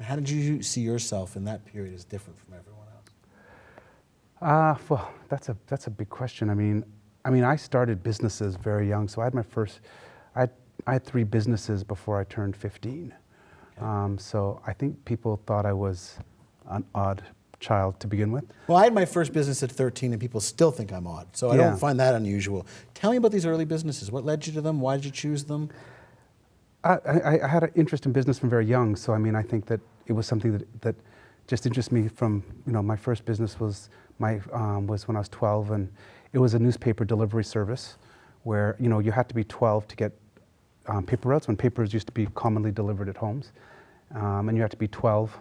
how did you see yourself in that period as different from everyone else? Well, that's a big question. I mean, I started businesses very young, so I had 3 businesses before I turned 15. Okay. So I think people thought I was an odd child to begin with. Well, I had my first business at 13, and people still think I'm odd, so I Yeah. don't find that unusual. Tell me about these early businesses. What led you to them? Why did you choose them? I had an interest in business from very young, so I mean, I think that it was something that just interested me from, my first business was was when I was 12, and it was a newspaper delivery service where, you had to be 12 to get paper routes, when papers used to be commonly delivered at homes. And you had to be 12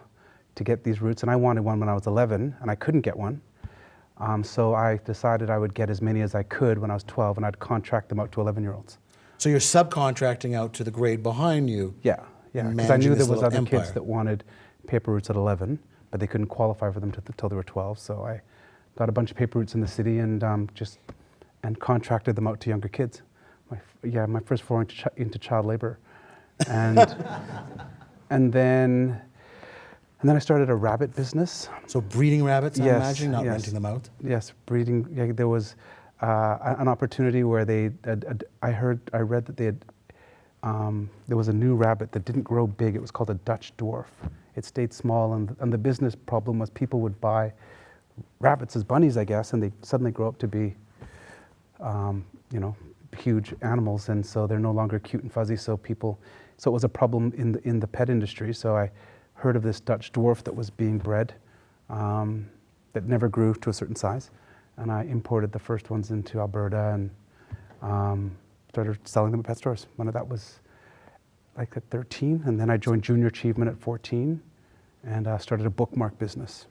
to get these routes, and I wanted one when I was 11, and I couldn't get one. So I decided I would get as many as I could when I was 12, and I'd contract them out to 11-year-olds. So you're subcontracting out to the grade behind you. Yeah, because I managing knew this there was little other kids empire. that wanted paper routes at 11, but they couldn't qualify for them till they were 12. So I got a bunch of paper routes in the city and contracted them out to younger kids. My first foray into child labor, and and then I started a rabbit business. So breeding rabbits, I'm Yes, imagining, not yes. renting them out. Yes, breeding. Yeah, there was an opportunity where I read that they had. There was a new rabbit that didn't grow big. It was called a Dutch dwarf. It stayed small, and the business problem was people would buy rabbits as bunnies, I guess, and they suddenly grow up to be, huge animals, and so they're no longer cute and fuzzy. So it was a problem in the pet industry. So I heard of this Dutch dwarf that was being bred, that never grew to a certain size, and I imported the first ones into Alberta and started selling them at pet stores. That was like at 13, and then I joined Junior Achievement at 14, and started a bookmark business.